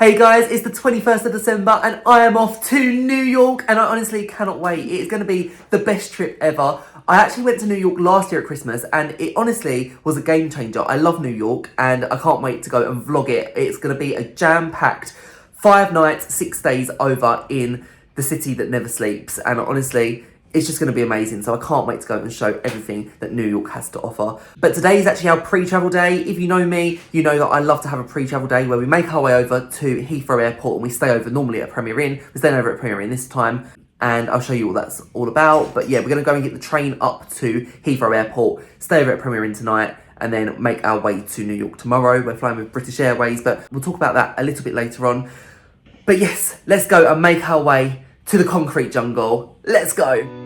Hey guys, it's the 21st of December and I am off to New York and I honestly cannot wait. It's going to be the best trip ever. I actually went to New York last year at Christmas and it honestly was a game changer. I love New York and I can't wait to go and vlog it. It's going to be a jam-packed 5 nights, 6 days over in the city that never sleeps. And honestly, it's just going to be amazing. So I can't wait to go and show everything that New York has to offer. But today is actually our pre-travel day. If you know me, you know that I love to have a pre-travel day where we make our way over to Heathrow Airport and we stay over normally at Premier Inn. We're staying over at Premier Inn this time and I'll show you what that's all about. But yeah, we're going to go and get the train up to Heathrow Airport, stay over at Premier Inn tonight and then make our way to New York tomorrow. We're flying with British Airways, but we'll talk about that a little bit later on. But yes, let's go and make our way to the concrete jungle. Let's go.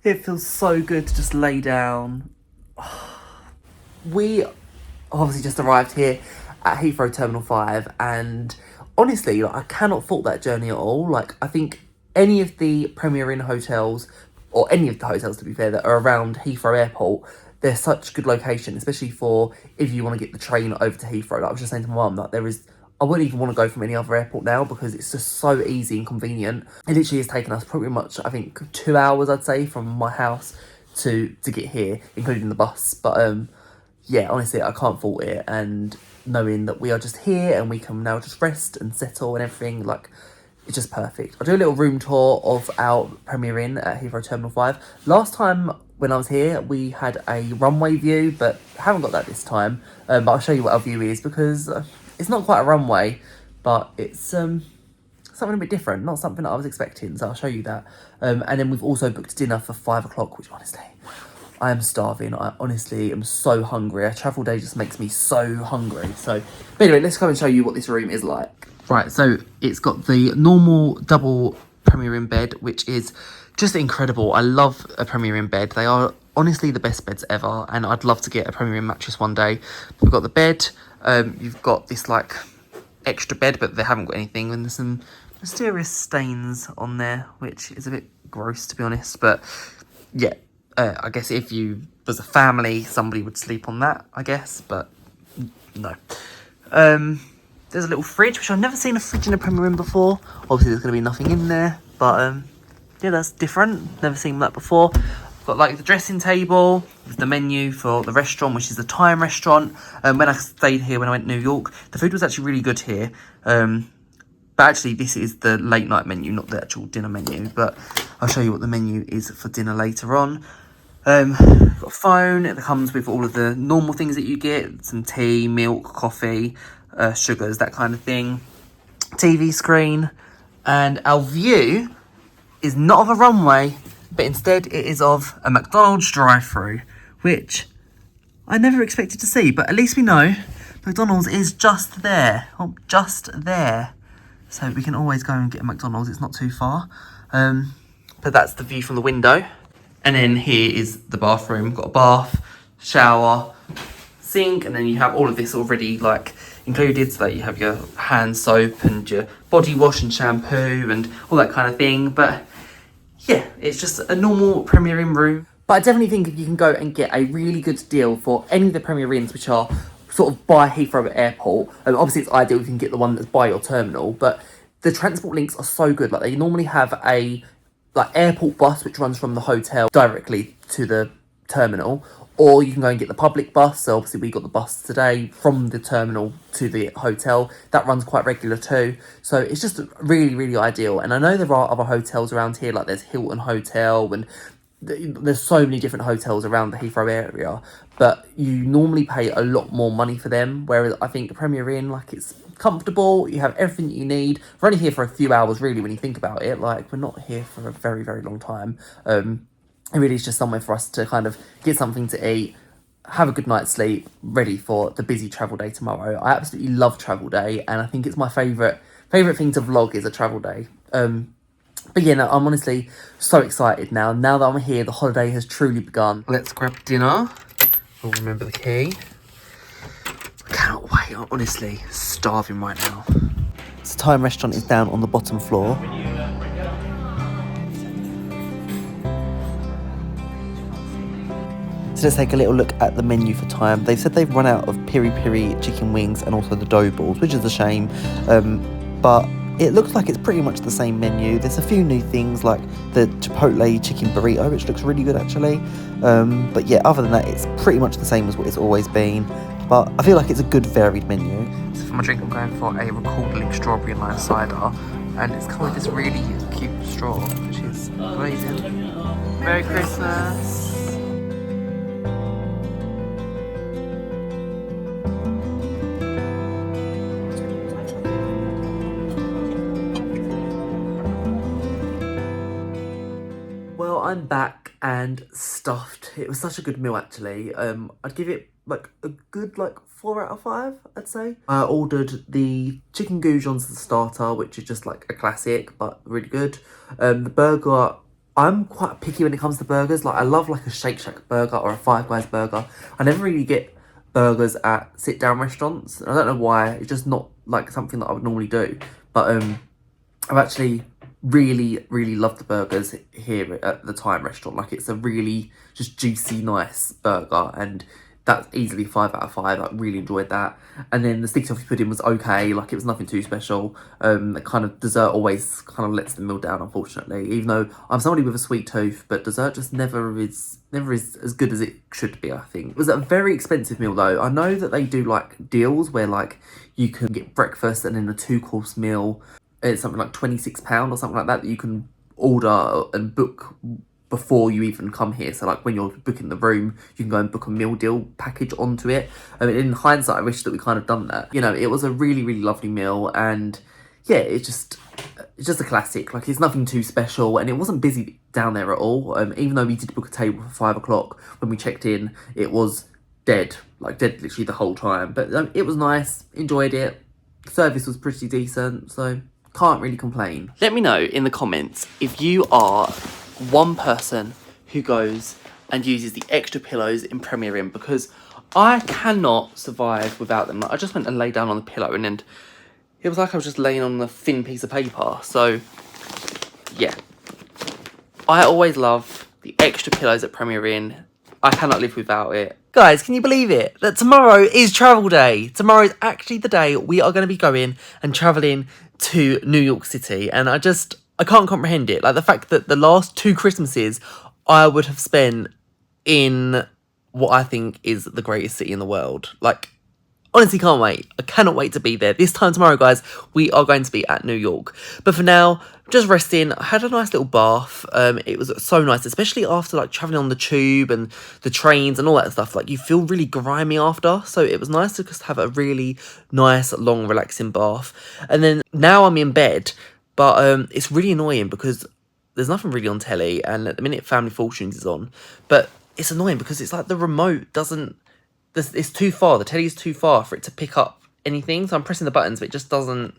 It feels so good to just lay down. We obviously just arrived here at Heathrow Terminal 5 and honestly, I cannot fault that journey at all. I think any of the Premier Inn hotels, or any of the hotels to be fair, that are around Heathrow Airport, they're such good location, especially for if you want to get the train over to Heathrow. I was just saying to my mum that I wouldn't even want to go from any other airport now because it's just so easy and convenient. It literally has taken us pretty much, I think, 2 hours, I'd say, from my house to get here, including the bus. But yeah, honestly, I can't fault it. And knowing that we are just here and we can now just rest and settle and everything, it's just perfect. I'll do a little room tour of our Premier Inn at Heathrow Terminal 5. Last time when I was here, we had a runway view, but I haven't got that this time. But I'll show you what our view is because it's not quite a runway, but it's something a bit different, not something that I was expecting, so I'll show you that. And then we've also booked dinner for 5 o'clock, which honestly, I am starving. I honestly am so hungry. A travel day just makes me so hungry. But anyway, let's go and show you what this room is like. Right, so it's got the normal double Premier Inn bed, which is just incredible. I love a Premier Inn bed. They are honestly the best beds ever, and I'd love to get a Premier Inn mattress one day. We've got the bed. You've got this extra bed, but they haven't got anything, and there's some mysterious stains on there, which is a bit gross to be honest. But yeah, I guess if you was a family, somebody would sleep on that, I guess. But no. There's a little fridge, which I've never seen a fridge in a Premier Inn before. Obviously, there's going to be nothing in there, but yeah, that's different. Never seen that before. Got the dressing table with the menu for the restaurant, which is the Thyme Restaurant. When I stayed here, when I went to New York, the food was actually really good here. But actually, this is the late night menu, not the actual dinner menu. But I'll show you what the menu is for dinner later on. Got a phone. It comes with all of the normal things that you get: some tea, milk, coffee, sugars, that kind of thing. TV screen, and our view is not of a runway, but instead it is of a McDonald's drive-thru, which I never expected to see, but at least we know McDonald's is just there. Oh, just there. So we can always go and get a McDonald's, it's not too far. But that's the view from the window. And then here is the bathroom. Got a bath, shower, sink, and then you have all of this already included, so that you have your hand soap and your body wash and shampoo and all that kind of thing. But yeah, it's just a normal Premier Inn room. But I definitely think you can go and get a really good deal for any of the Premier Inns which are sort of by Heathrow Airport. Obviously, it's ideal if you can get the one that's by your terminal, but the transport links are so good. They normally have a airport bus which runs from the hotel directly to the terminal, or you can go and get the public bus. So obviously we got the bus today from the terminal to the hotel. That runs quite regular too. So it's just really, really ideal. And I know there are other hotels around here, there's Hilton Hotel, and there's so many different hotels around the Heathrow area. But you normally pay a lot more money for them. Whereas I think the Premier Inn, it's comfortable. You have everything that you need. We're only here for a few hours, really, when you think about it. We're not here for a very, very long time. It really is just somewhere for us to kind of get something to eat, have a good night's sleep, ready for the busy travel day tomorrow. I absolutely love travel day, and I think it's my favourite thing to vlog is a travel day. But yeah, no, I'm honestly so excited now. Now that I'm here, the holiday has truly begun. Let's grab dinner. I'll remember the key. I cannot wait. I'm honestly starving right now. So Thyme Restaurant is down on the bottom floor. So let's take a little look at the menu for Thyme. They've said they've run out of piri-piri chicken wings and also the dough balls, which is a shame. But it looks like it's pretty much the same menu. There's a few new things like the chipotle chicken burrito, which looks really good actually. But yeah, other than that, it's pretty much the same as what it's always been. But I feel like it's a good varied menu. So for my drink, I'm going for a Recordling strawberry and lime cider. And it's come with this really cute straw, which is amazing. Merry Christmas! Well, I'm back and stuffed. It was such a good meal actually. I'd give it like a good 4 out of 5, I'd say. I ordered the chicken goujons as the starter, which is just like a classic, but really good. The burger, I'm quite picky when it comes to burgers. Like I love like a Shake Shack burger or a Five Guys burger. I never really get burgers at sit-down restaurants. I don't know why, it's just not like something that I would normally do. But I've actually really love the burgers here at the Thyme Restaurant. Like it's a really just juicy, nice burger, and that's easily 5 out of 5. I really enjoyed that. And then the sticky toffee pudding was okay, like it was nothing too special. The kind of dessert always kind of lets the meal down, unfortunately, even though I'm somebody with a sweet tooth, but dessert just never is as good as it should be, I think. It was a very expensive meal though. I know that they do like deals where like you can get breakfast and then a 2-course meal. It's something like £26 or something like that you can order and book before you even come here. So like when you're booking the room, you can go and book a meal deal package onto it. I mean, in hindsight, I wish that we kind of done that. You know, it was a really lovely meal, and yeah, it's just a classic. Like it's nothing too special, and it wasn't busy down there at all. Even though we did book a table for 5 o'clock when we checked in, it was dead literally the whole time. But it was nice, enjoyed it. Service was pretty decent, so can't really complain. Let me know in the comments if you are one person who goes and uses the extra pillows in Premier Inn, because I cannot survive without them. Like, I just went and lay down on the pillow and then it was like I was just laying on a thin piece of paper. So yeah, I always love the extra pillows at Premier Inn. I cannot live without it. Guys, can you believe it? That tomorrow is travel day. Tomorrow is actually the day we are going to be going and travelling to New York City. And I can't comprehend it. Like the fact that the last 2 Christmases I would have spent in what I think is the greatest city in the world. Like, honestly can't wait. I cannot wait to be there. This time tomorrow, guys, we are going to be at New York. But for now, just resting. I had a nice little bath. It was so nice, especially after like traveling on the tube and the trains and all that stuff. Like you feel really grimy after. So it was nice to just have a really nice, long, relaxing bath. And then now I'm in bed, but it's really annoying because there's nothing really on telly. And at the minute, Family Fortunes is on. But it's annoying because it's like the remote doesn't... It's too far. The telly is too far for it to pick up anything. So I'm pressing the buttons, but it just doesn't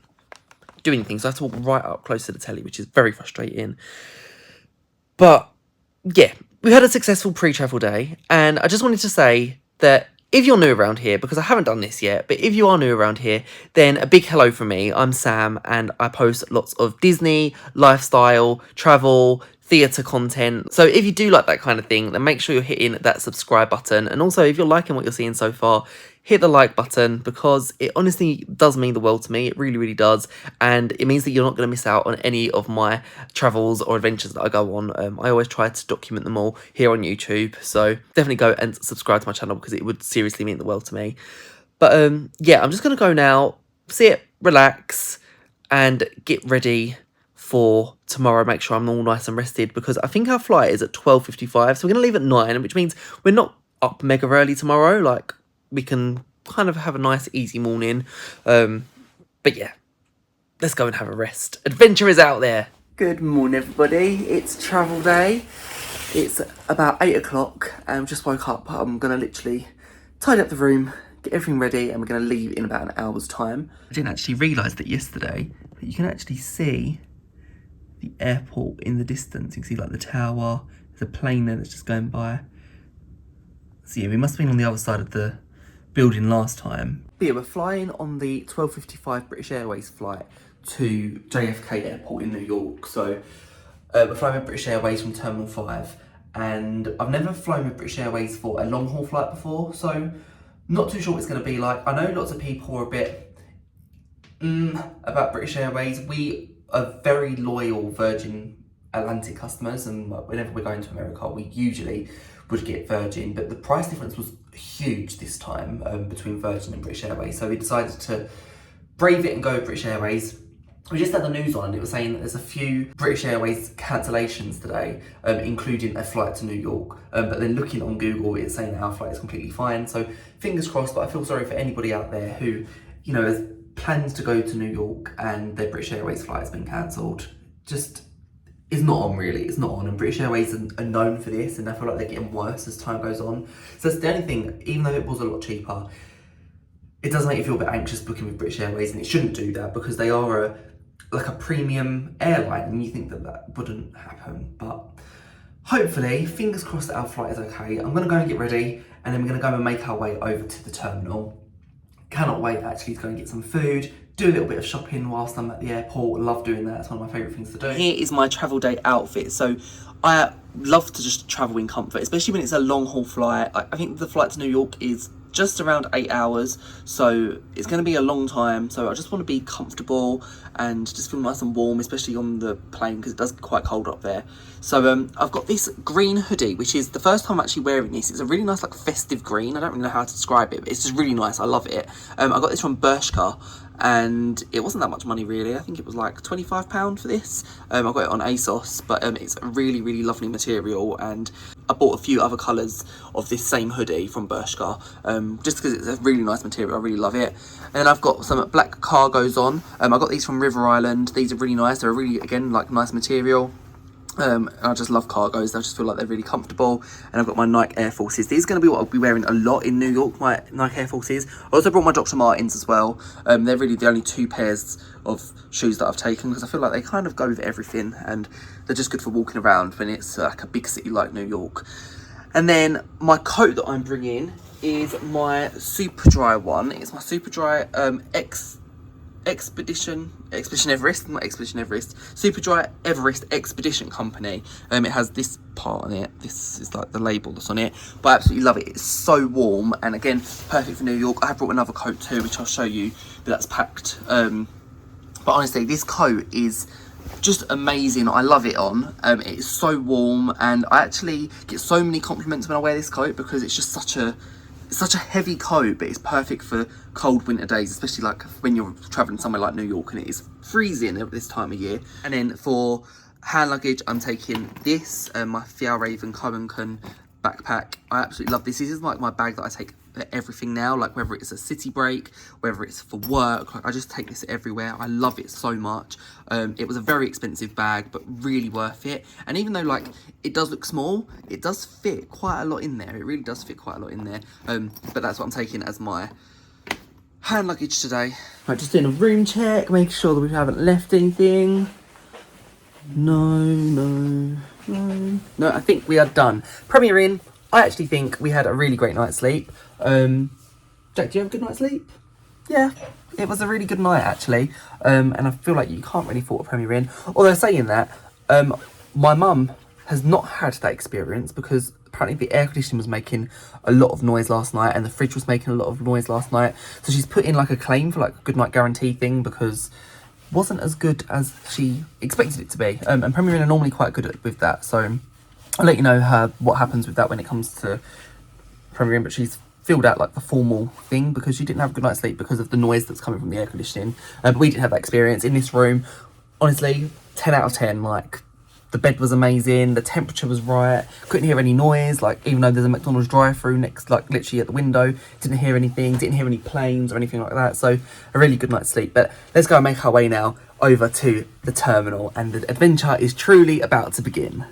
do anything. So I have to walk right up close to the telly, which is very frustrating. But yeah, we had a successful pre-travel day. And I just wanted to say that if you're new around here, because I haven't done this yet, but if you are new around here, then a big hello from me. I'm Sam, and I post lots of Disney, lifestyle, travel, theatre content. So if you do like that kind of thing, then make sure you're hitting that subscribe button. And also, if you're liking what you're seeing so far, hit the like button, because it honestly does mean the world to me. It really does. And it means that you're not going to miss out on any of my travels or adventures that I go on. I always try to document them all here on YouTube. So definitely go and subscribe to my channel, because it would seriously mean the world to me. But yeah, I'm just going to go now, sit, relax, and get ready for tomorrow. Make sure I'm all nice and rested, because I think our flight is at 12:55, so we're going to leave at 9, which means we're not up mega early tomorrow. Like, we can kind of have a nice easy morning. But yeah, let's go and have a rest. Adventure is out there. Good morning, everybody. It's travel day. It's about 8 o'clock and just woke up. I'm gonna literally tidy up the room, get everything ready, and we're gonna leave in about an hour's time. I didn't actually realise that yesterday, but you can actually see the airport in the distance. You can see like the tower, there's a plane there that's just going by. So yeah, we must have been on the other side of the building last time. But yeah, we're flying on the 12:55 British Airways flight to JFK Airport in New York. So we're flying with British Airways from Terminal 5, and I've never flown with British Airways for a long haul flight before, so not too sure what it's going to be like. I know lots of people are a bit about British Airways. We are very loyal Virgin Atlantic customers, and whenever we're going to America, we usually would get Virgin, but the price difference was huge this time between Virgin and British Airways, so we decided to brave it and go with British Airways. We just had the news on and it was saying that there's a few British Airways cancellations today, including a flight to New York. But then looking on Google, it's saying that our flight is completely fine. So fingers crossed, but I feel sorry for anybody out there who, you know, has plans to go to New York and their British Airways flight has been cancelled. Just is not on really, it's not on. And British Airways are known for this, and I feel like they're getting worse as time goes on. So that's the only thing, even though it was a lot cheaper, it does make you feel a bit anxious booking with British Airways, and it shouldn't do that because they are like a premium airline, and you think that that wouldn't happen. But hopefully, fingers crossed that our flight is okay. I'm gonna go and get ready, and then we're gonna go and make our way over to the terminal. Cannot wait actually to go and get some food, do a little bit of shopping whilst I'm at the airport. Love doing that, it's one of my favourite things to do. Here is my travel day outfit. So I love to just travel in comfort, especially when it's a long haul flight. I think the flight to New York is just around 8 hours, so it's going to be a long time, so I just want to be comfortable and just feel nice and warm, especially on the plane because it does get quite cold up there. So I've got this green hoodie, which is the first time I'm actually wearing this. It's a really nice like festive green. I don't really know how to describe it, but it's just really nice. I love it. I got this from Bershka, and it wasn't that much money really. I think it was like £25 for this. I got it on ASOS, but it's a really, really lovely material, and I bought a few other colours of this same hoodie from Bershka, just because it's a really nice material. I really love it. And then I've got some black cargos on. I got these from River Island. These are really nice. They're a really, again, like nice material. I just love cargos. I just feel like they're really comfortable. And I've got my Nike Air Forces. These are going to be what I'll be wearing a lot in New York, my Nike Air Forces. I also brought my Dr. Martens as well. They're really the only two pairs of shoes that I've taken because I feel like they kind of go with everything, and they're just good for walking around when it's like a big city like New York. And then my coat that I'm bringing is my super dry one. It's my super dry Expedition Everest, not Expedition Everest, Super Dry Everest Expedition Company. It has this part on it. This is like the label that's on it, but I absolutely love it. It's so warm, and again, perfect for New York. I have brought another coat too, which I'll show you, but that's packed. But honestly, this coat is just amazing. I love it on. It's so warm, and I actually get so many compliments when I wear this coat because it's just such a heavy coat, but it's perfect for cold winter days, especially like when you're traveling somewhere like New York and it is freezing at this time of year. And then for hand luggage, I'm taking this, my Fjällräven Cohen backpack. I absolutely love this. This is like my bag that I take for everything now, like whether it's a city break, whether it's for work, like I just take this everywhere. I love it so much. It was a very expensive bag, but really worth it. And even though like it does look small, it does fit quite a lot in there. It really does fit quite a lot in there. But that's what I'm taking as my hand luggage today. Right, just doing a room check, making sure that we haven't left anything. No, I think we are done. Premier Inn, I actually think we had a really great night's sleep. Jack, do you have a good night's sleep? Yeah, it was a really good night actually. And I feel like you can't really fault a Premier Inn. Although saying that, my mum has not had that experience because apparently the air conditioning was making a lot of noise last night and the fridge was making a lot of noise last night. So she's put in like a claim for like a good night guarantee thing because it wasn't as good as she expected it to be. And Premier Inn are normally quite good with that. So I'll let you know what happens with that when it comes to Premier Inn. But she's filled out like the formal thing because she didn't have a good night's sleep because of the noise that's coming from the air conditioning. But we didn't have that experience in this room. Honestly, 10 out of 10. Like, the bed was amazing, the temperature was right, couldn't hear any noise, like even though there's a McDonald's drive-through next, like literally at the window, didn't hear anything, didn't hear any planes or anything like that. So a really good night's sleep. But let's go and make our way now over to the terminal, and the adventure is truly about to begin.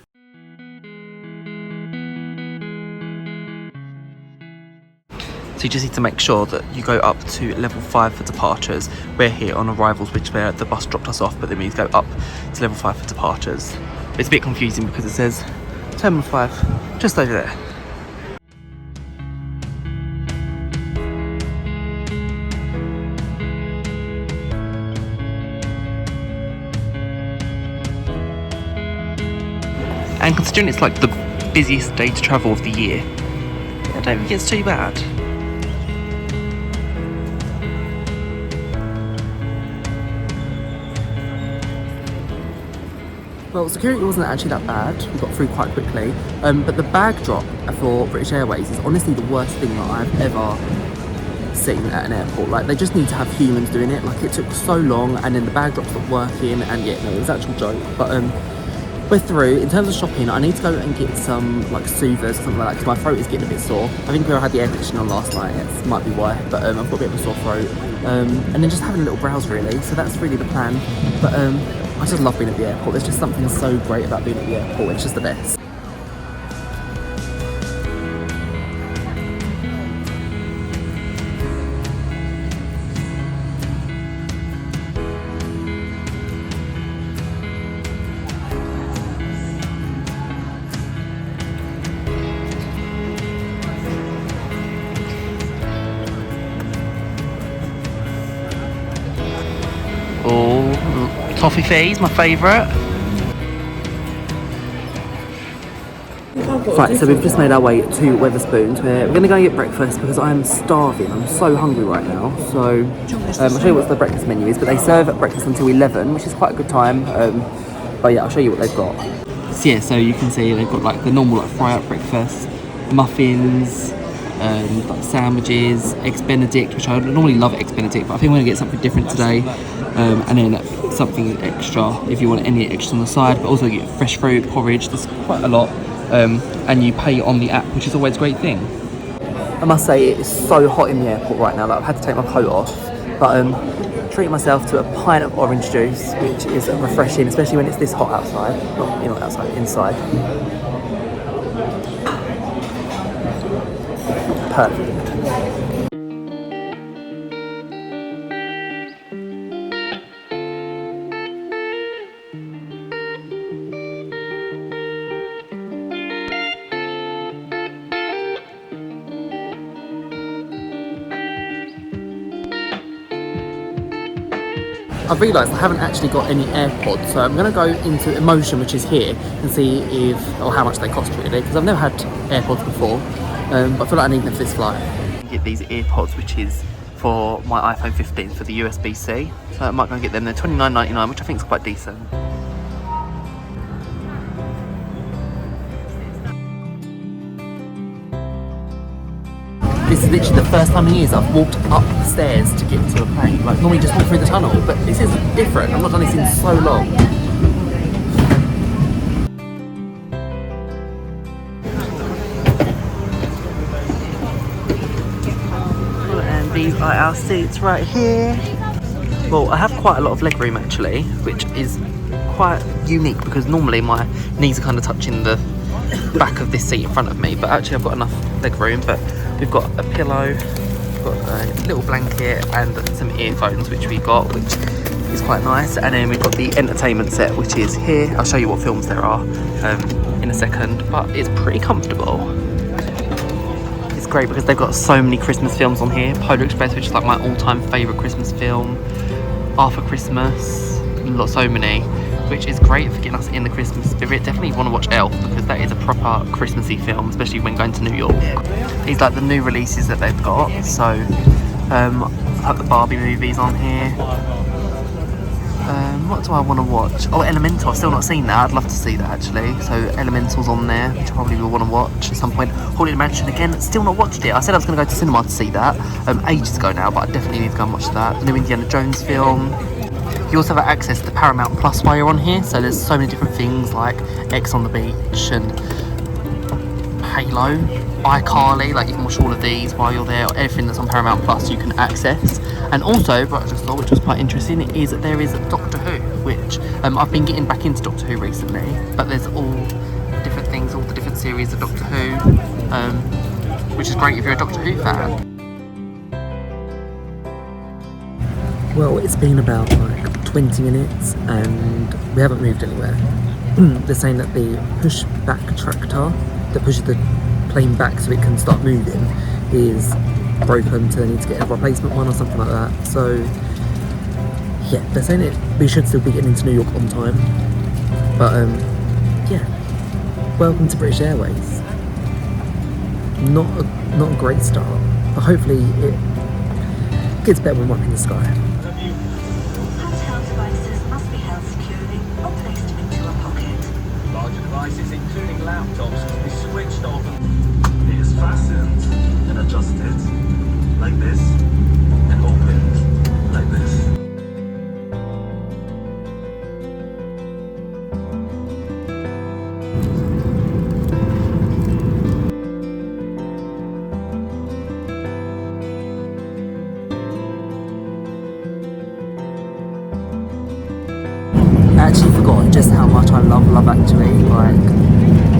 So you just need to make sure that you go up to level 5 for departures. We're here on arrivals, which where the bus dropped us off, but then we need to go up to level 5 for departures. It's a bit confusing because it says Terminal 5 just over there. And considering it's like the busiest day to travel of the year, I don't think it's too bad. Well, security wasn't actually that bad. We got through quite quickly. But the bag drop for British Airways is honestly the worst thing that I've ever seen at an airport. Like, they just need to have humans doing it. Like, it took so long, and then the bag drop stopped working, and yeah, no, it was an actual joke. But we're through. In terms of shopping, I need to go and get some like soothers or something like that because my throat is getting a bit sore. I think we had the air conditioning on last night. It might be why, but I've got a bit of a sore throat. And then just having a little browse really. So that's really the plan. But I just love being at the airport. There's just something so great about being at the airport. It's just the best. Oh, toffee fees, my favourite. Right, so we've just made our way to Wetherspoons. We're going to go and get breakfast because I'm starving. I'm so hungry right now. So I'll show you what the breakfast menu is. But they serve at breakfast until 11, which is quite a good time. But yeah, I'll show you what they've got. So yeah, so you can see they've got like the normal like fry-up breakfast, muffins, like sandwiches, eggs Benedict, which I normally love eggs Benedict, but I think I'm going to get something different today. And then something extra if you want any extra on the side, but also get fresh fruit, porridge. There's quite a lot. And you pay on the app, which is always a great thing. I must say it is so hot in the airport right now that I've had to take my coat off, but treating myself to a pint of orange juice, which is refreshing, especially when it's this hot outside. Not outside, inside. Perfect. I've realised I haven't actually got any AirPods, so I'm going to go into Emotion, which is here, and see how much they cost really, because I've never had AirPods before, but I feel like I need them for this flight. Get these AirPods, which is for my iPhone 15 for the USB-C, so I might go and get them. They're $29.99, which I think is quite decent. This is literally the first time in years I've walked up the stairs to get to a plane. Like, normally just walk through the tunnel, but this is different. I've not done this in so long. And these are our seats right here. Well, I have quite a lot of leg room actually, which is quite unique because normally my knees are kind of touching the back of this seat in front of me, but actually I've got enough leg room. But we've got a pillow, we've got a little blanket and some earphones which we got, which is quite nice. And then we've got the entertainment set, which is here. I'll show you what films there are in a second, but it's pretty comfortable. It's great because they've got so many Christmas films on here. Polar Express, which is like my all-time favourite Christmas film. Arthur Christmas, so many, which is great for getting us in the Christmas spirit. Definitely want to watch Elf because that is a proper Christmassy film, especially when going to New York. These are like the new releases that they've got. So I've had the Barbie movies on here. What do I want to watch? Oh, Elemental. I've still not seen that. I'd love to see that actually. So Elemental's on there, which I probably will want to watch at some point. Haunted Mansion again. Still not watched it. I said I was going to go to cinema to see that ages ago now, but I definitely need to go and watch that. The new Indiana Jones film. You also have access to Paramount Plus while you're on here, so there's so many different things like X on the Beach and Halo, iCarly, like you can watch all of these while you're there. Everything that's on Paramount Plus you can access. And also, what I just thought, which was quite interesting, is that there is Doctor Who, which I've been getting back into Doctor Who recently, but there's all different things, all the different series of Doctor Who, which is great if you're a Doctor Who fan. Well, it's been about like 20 minutes and we haven't moved anywhere. They're saying that the push-back tractor that pushes the plane back so it can start moving is broken, so they need to get a replacement one or something like that. So yeah, they're saying we should still be getting into New York on time. But yeah, welcome to British Airways. Not a great start, but hopefully it gets better when we're up in the sky. Handheld devices must be held securely or placed into a pocket. Larger devices, including laptops, can be switched off. It is fastened and adjusted like this and opened like this. I actually forgot just how much I love Actually. Like,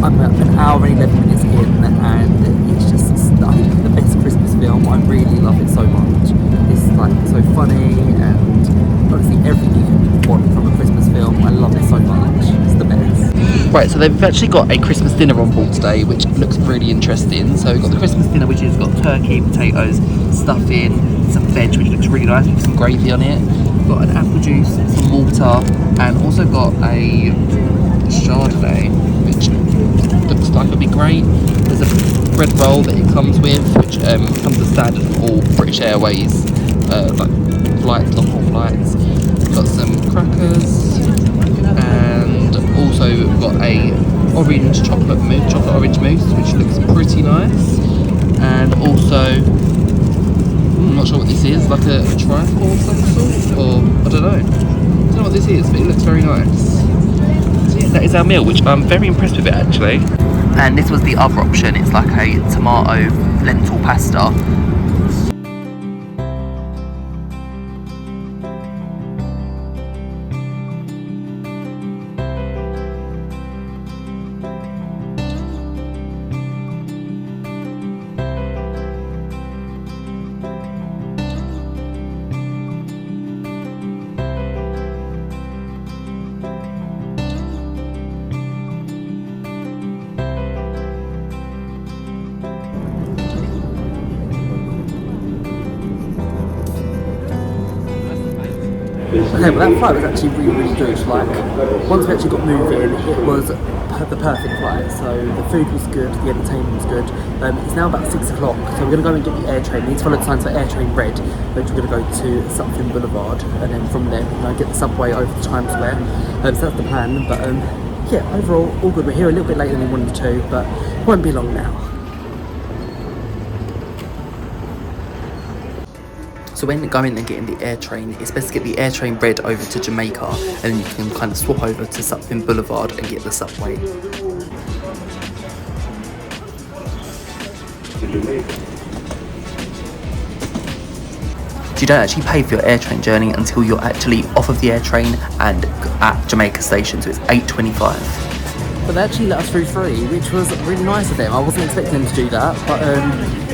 I'm an hour and 11 minutes in and it's just like the best Christmas film. I really love it so much. It's like so funny and honestly everything you can want from a Christmas film. I love it so much. It's the best. Right, so they've actually got a Christmas dinner on board today, which looks really interesting. So we've got the Christmas dinner, which has got turkey, potatoes, stuffing, some veg, which looks really nice with some gravy on it. We've got an apple juice, some water, and also got a Chardonnay, which looks like it'll be great. There's a bread roll that it comes with, which comes as standard for all British Airways like flights, long-haul flights. We've got some crackers, and also we've got a chocolate orange mousse, which looks pretty nice. And also, I'm not sure what this is, like a trifle of some sort, or I don't know what this is, but it looks very nice. So yeah, that is our meal, which I'm very impressed with it actually. And this was the other option, it's like a tomato lentil pasta. Okay, but that flight was actually really good. Like, once we actually got moving, it was the perfect flight. So the food was good, the entertainment was good. It's now about 6 o'clock, so we're going to go and get the air train. We need to follow the signs for Air Train Red, which we're going to go to Sutphin Boulevard, and then from there we're going to get the subway over to Times Square. So that's the plan. But yeah, overall all good. We're here a little bit later than we wanted to, but it won't be long now. So when going and getting the air train, it's best to get the Air Train Red over to Jamaica, and then you can kind of swap over to Sutphin Boulevard and get the subway. So you don't actually pay for your air train journey until you're actually off of the air train and at Jamaica Station, so it's $8.25. But they actually let us through free, which was really nice of them. I wasn't expecting them to do that, but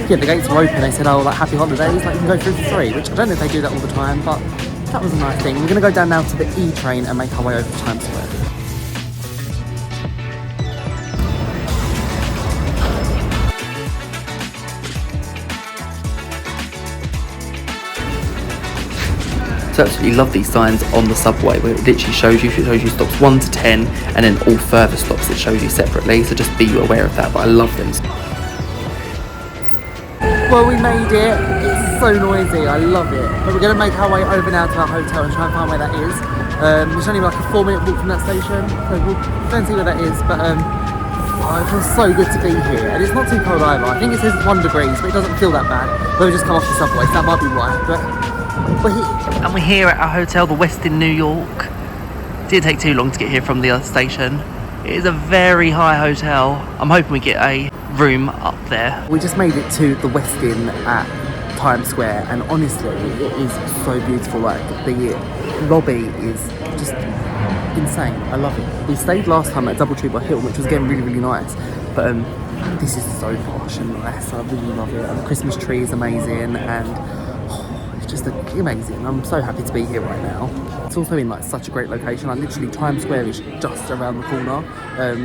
yeah, the gates were open. They said, oh, like, happy holidays, like, you can go through for free, which I don't know if they do that all the time, but that was a nice thing. We're going to go down now to the E train and make our way over to Times Square. So I absolutely love these signs on the subway where it literally shows you stops 1 to 10 and then all further stops it shows you separately, so just be aware of that, but I love them. Well, we made it. It's so noisy, I love it. But we're going to make our way over now to our hotel and try and find where that is. It's only like a 4-minute walk from that station, so we'll go and see where that is, but oh, it feels so good to be here, and it's not too cold either. I think it says it's 1 degree, but it doesn't feel that bad. But we just come off the subway, so that might be right, but we're here. And we're here at our hotel, the Westin, New York. It didn't take too long to get here from the other station. It is a very high hotel. I'm hoping we get a room up there. We just made it to the Westin at Times Square, and honestly, it is so beautiful. Like, the lobby is just insane. I love it. We stayed last time at Doubletree by Hill, which was again really nice, but this is so posh and nice. I really love it. And the Christmas tree is amazing, and just amazing. I'm so happy to be here right now. It's also in like such a great location. Like literally Times Square is just around the corner.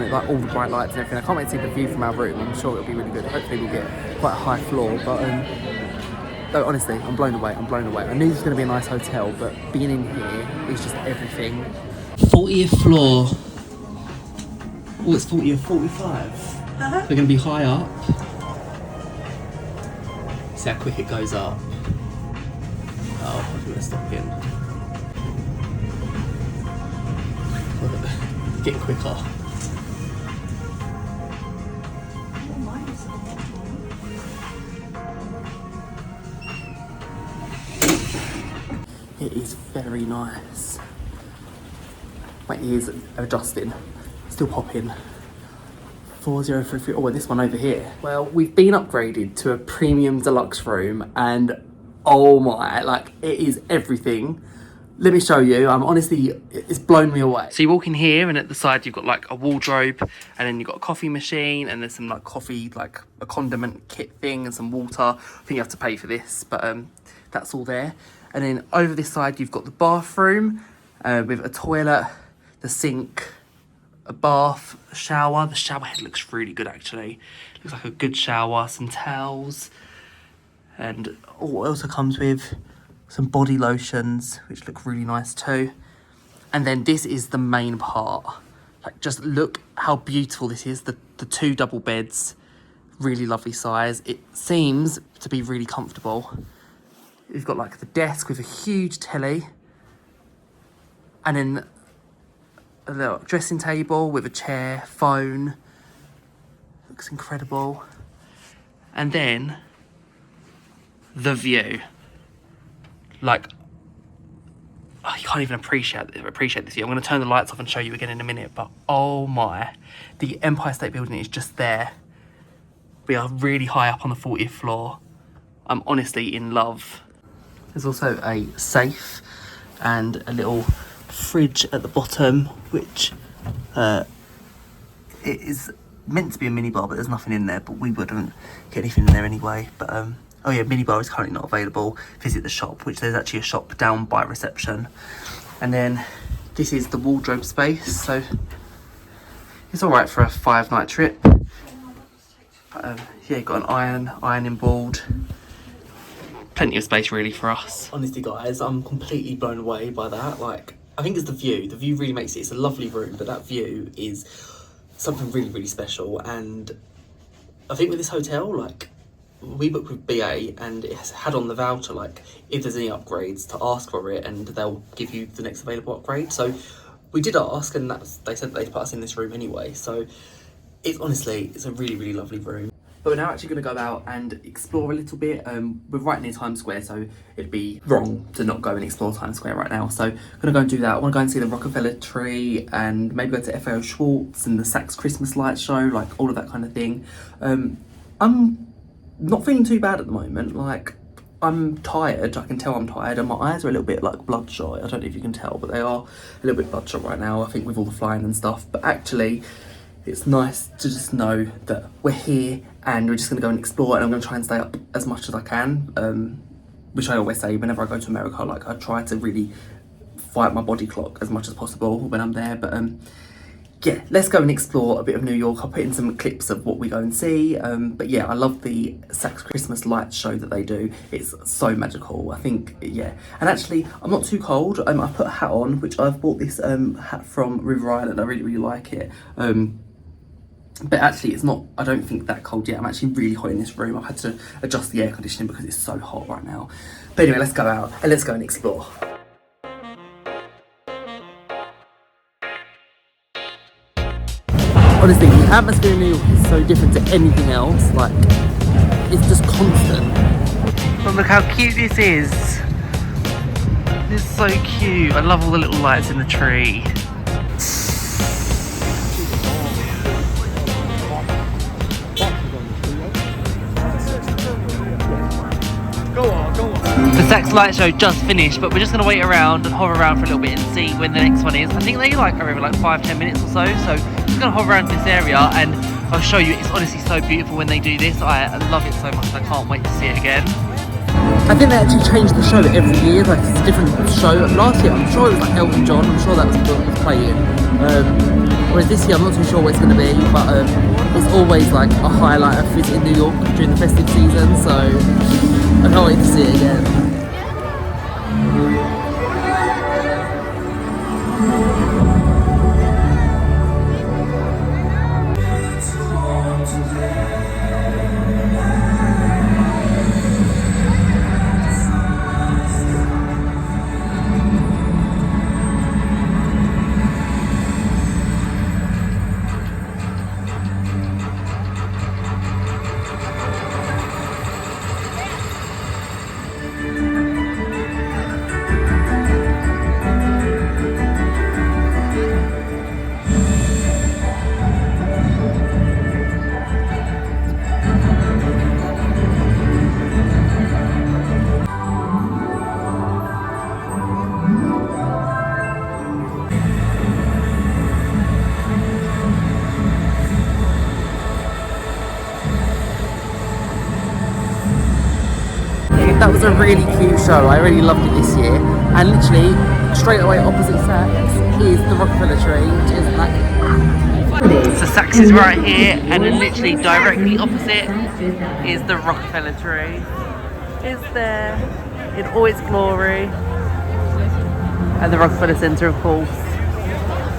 Like all the bright lights and everything. I can't wait to see the view from our room. I'm sure it'll be really good. Hopefully we'll get quite a high floor, but no, honestly, I'm blown away. I'm blown away. I knew this was going to be a nice hotel, but being in here is just everything. 40th floor. Oh, it's 40 or 45. They're going to be high up. See how quick it goes up. Oh, I'm going to stop in. Get quicker. It is very nice. My ears are adjusting. Still popping. 4033. Oh, and this one over here. Well, we've been upgraded to a premium deluxe room, and oh my, like it is everything. Let me show you. Honestly, it's blown me away. So you walk in here, and at the side you've got like a wardrobe, and then you've got a coffee machine, and there's some like coffee, like a condiment kit thing, and some water. I think you have to pay for this, but that's all there. And then over this side you've got the bathroom with a toilet, the sink, a bath, a shower. The shower head looks really good actually. Looks like a good shower, some towels, and it also comes with some body lotions, which look really nice too. And then this is the main part. Like, just look how beautiful this is. The two double beds, really lovely size. It seems to be really comfortable. You've got like the desk with a huge telly, and then a little dressing table with a chair, phone. Looks incredible. And then the view. Like, oh, you can't even appreciate this view. I'm going to turn the lights off and show you again in a minute, but oh my, the Empire State Building is just there. We are really high up on the 40th floor. I'm honestly in love. There's also a safe and a little fridge at the bottom, which it is meant to be a minibar, but there's nothing in there, but we wouldn't get anything in there anyway. But oh yeah, minibar is currently not available. Visit the shop, which there's actually a shop down by reception. And then this is the wardrobe space, so it's all right for a 5-night trip. But yeah, you've got an ironing board. Plenty of space really for us. Honestly guys, I'm completely blown away by that. Like, I think it's the view. The view really makes it. It's a lovely room, but that view is something really, really special. And I think with this hotel, like, we booked with BA, and it has had on the voucher, like, if there's any upgrades, to ask for it, and they'll give you the next available upgrade. So we did ask, and they said they'd put us in this room anyway. So it's honestly, it's a really, really lovely room. But we're now actually going to go out and explore a little bit. We're right near Times Square, so it'd be wrong to not go and explore Times Square right now. So I'm going to go and do that. I want to go and see the Rockefeller Tree, and maybe go to FAO Schwarz and the Saks Christmas light show, like all of that kind of thing. I'm not feeling too bad at the moment. Like, I'm tired. I can tell I'm tired, and my eyes are a little bit like bloodshot. I don't know if you can tell, but they are a little bit bloodshot right now, I think, with all the flying and stuff. But actually, it's nice to just know that we're here and we're just going to go and explore, and I'm going to try and stay up as much as I can, which I always say whenever I go to America. Like, I try to really fight my body clock as much as possible when I'm there. But yeah, let's go and explore a bit of New York. I'll put in some clips of what we go and see. But yeah, I love the Saks Christmas lights show that they do. It's so magical, I think. Yeah, and actually I'm not too cold. I put a hat on, which I've bought this hat from River Island. I really, really like it. But actually it's not, I don't think, that cold yet. I'm actually really hot in this room. I've had to adjust the air conditioning because it's so hot right now. But anyway, let's go out and let's go and explore. Honestly, the atmosphere in New York is so different to anything else. Like, it's just constant. But look how cute this is. This is so cute. I love all the little lights in the tree. The Saks light show just finished, but we're just going to wait around and hover around for a little bit and see when the next one is. I think they like are over like 5-10 minutes or so, so I'm just going to hover around this area and I'll show you. It's honestly so beautiful when they do this. I love it so much, I can't wait to see it again. I think they actually changed the show every year, like it's a different show. Last year, I'm sure it was like Elton John, I'm sure that was what was playing. Whereas this year, I'm not too sure what it's going to be, but it's always like a highlight of visiting New York during the festive season, so I can't wait to see it again. That was a really cute show. I really loved it this year. And literally, straight away opposite Saks is the Rockefeller Tree, which is like... So Saks is right here, and then literally directly opposite is the Rockefeller Tree. It's there in all its glory. And the Rockefeller Centre, of course.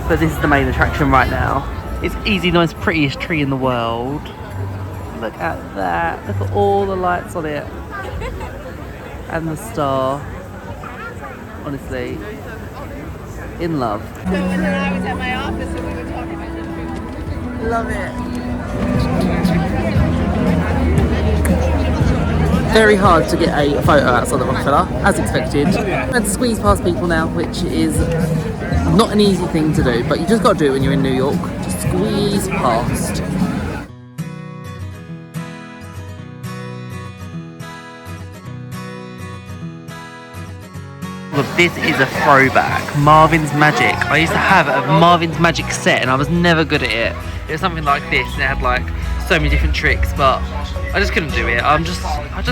But this is the main attraction right now. It's easily the most prettiest tree in the world. Look at that. Look at all the lights on it. And the star. Honestly, in love. So when I was at my office and we were talking about it. Love it. Very hard to get a photo outside the Rockefeller, as expected. I had to squeeze past people now, which is not an easy thing to do, but you just got to do it when you're in New York. Just squeeze past. Look, this is a throwback. Marvin's Magic. I used to have a Marvin's Magic set and I was never good at it. It was something like this and it had like so many different tricks, but I just couldn't do it. I just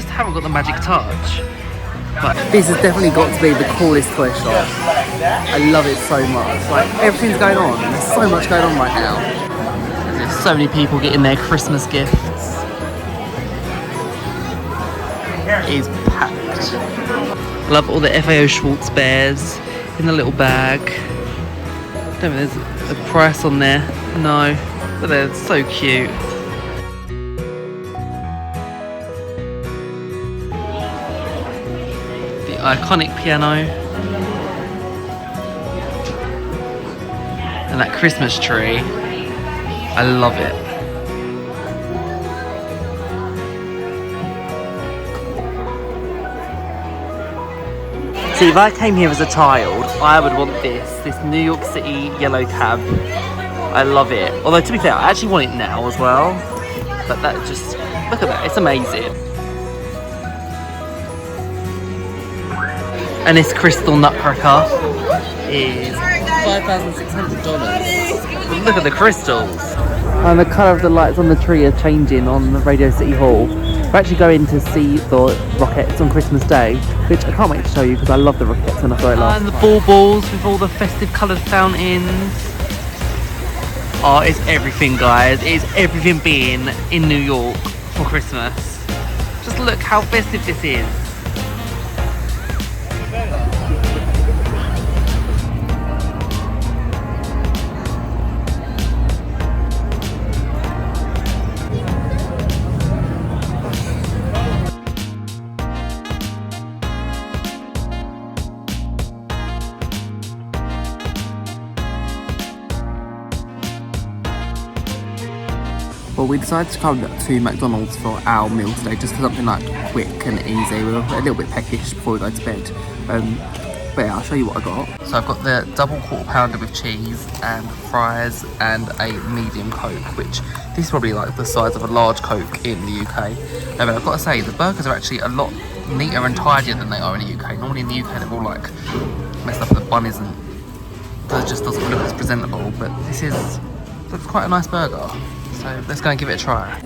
haven't got the magic touch. But this has definitely got to be the coolest toy shop. I love it so much. Like everything's going on. There's so much going on right now. There's so many people getting their Christmas gifts. It is packed. Love all the FAO Schwarz bears in the little bag. Don't think there's a price on there. No, but they're so cute. The iconic piano. And that Christmas tree. I love it. See, if I came here as a child, I would want this New York City yellow cab. I love it. Although, to be fair, I actually want it now as well. But that just, look at that, it's amazing. And this crystal nutcracker is $5,600. Look at the crystals. And the colour of the lights on the tree are changing on the Radio City Hall. We're actually going to see the rockets on Christmas Day, which I can't wait to show you because I love the rockets and I saw it last. And the baubles with all the festive coloured fountains. Oh, it's everything, guys. It's everything being in New York for Christmas. Just look how festive this is. Well, we decided to come to McDonald's for our meal today, just for something like quick and easy. We were a little bit peckish before we go to bed. But yeah, I'll show you what I got. So I've got the double quarter pounder with cheese and fries and a medium Coke, which this is probably like the size of a large Coke in the UK. But I've got to say, the burgers are actually a lot neater and tidier than they are in the UK. Normally in the UK they're all like messed up, the bun isn't, it just doesn't look as presentable, but this looks quite a nice burger. So let's go and give it a try.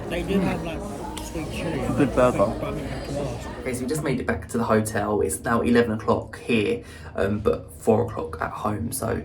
They do have like Good burger. Okay, so we just made it back to the hotel. It's now 11 o'clock here, but 4 o'clock at home. So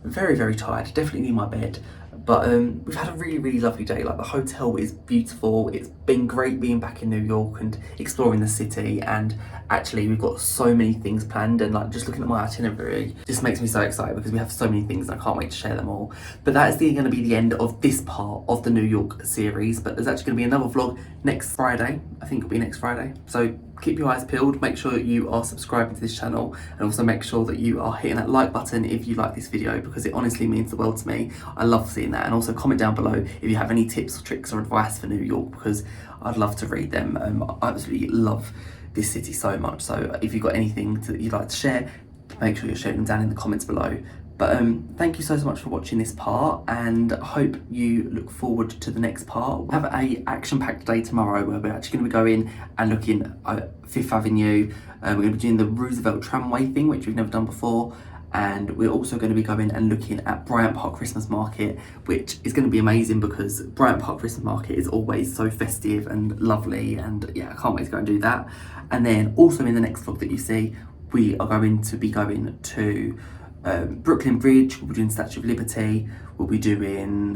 very, very tired. Definitely need my bed. But we've had a really, really lovely day. Like, the hotel is beautiful. It's been great being back in New York and exploring the city. And actually, we've got so many things planned. And like, just looking at my itinerary just makes me so excited because we have so many things and I can't wait to share them all. But that is going to be the end of this part of the New York series. But there's actually going to be another vlog next Friday. I think it'll be next Friday. So keep your eyes peeled, make sure you are subscribing to this channel, and also make sure that you are hitting that like button if you like this video, because it honestly means the world to me. I love seeing that. And also comment down below if you have any tips or tricks or advice for New York, because I'd love to read them. I absolutely love this city so much. So if you've got anything that you'd like to share, make sure you're sharing them down in the comments below. But thank you so much for watching this part, and I hope you look forward to the next part. We have a action-packed day tomorrow where we're actually going to be going and looking at Fifth Avenue. We're going to be doing the Roosevelt tramway thing, which we've never done before. And we're also going to be going and looking at Bryant Park Christmas Market, which is going to be amazing because Bryant Park Christmas Market is always so festive and lovely. And yeah, I can't wait to go and do that. And then also in the next vlog that you see, we are going to be going to Brooklyn Bridge. We'll be doing Statue of Liberty, we'll be doing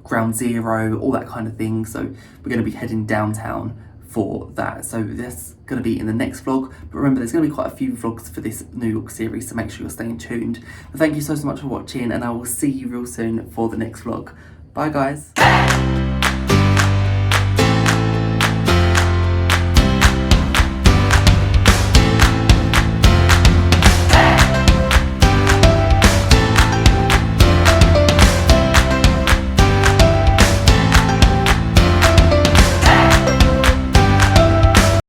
Ground Zero, all that kind of thing. So we're going to be heading downtown for that. So that's going to be in the next vlog. But remember, there's going to be quite a few vlogs for this New York series, so make sure you're staying tuned. But thank you so much for watching, and I will see you real soon for the next vlog. Bye guys.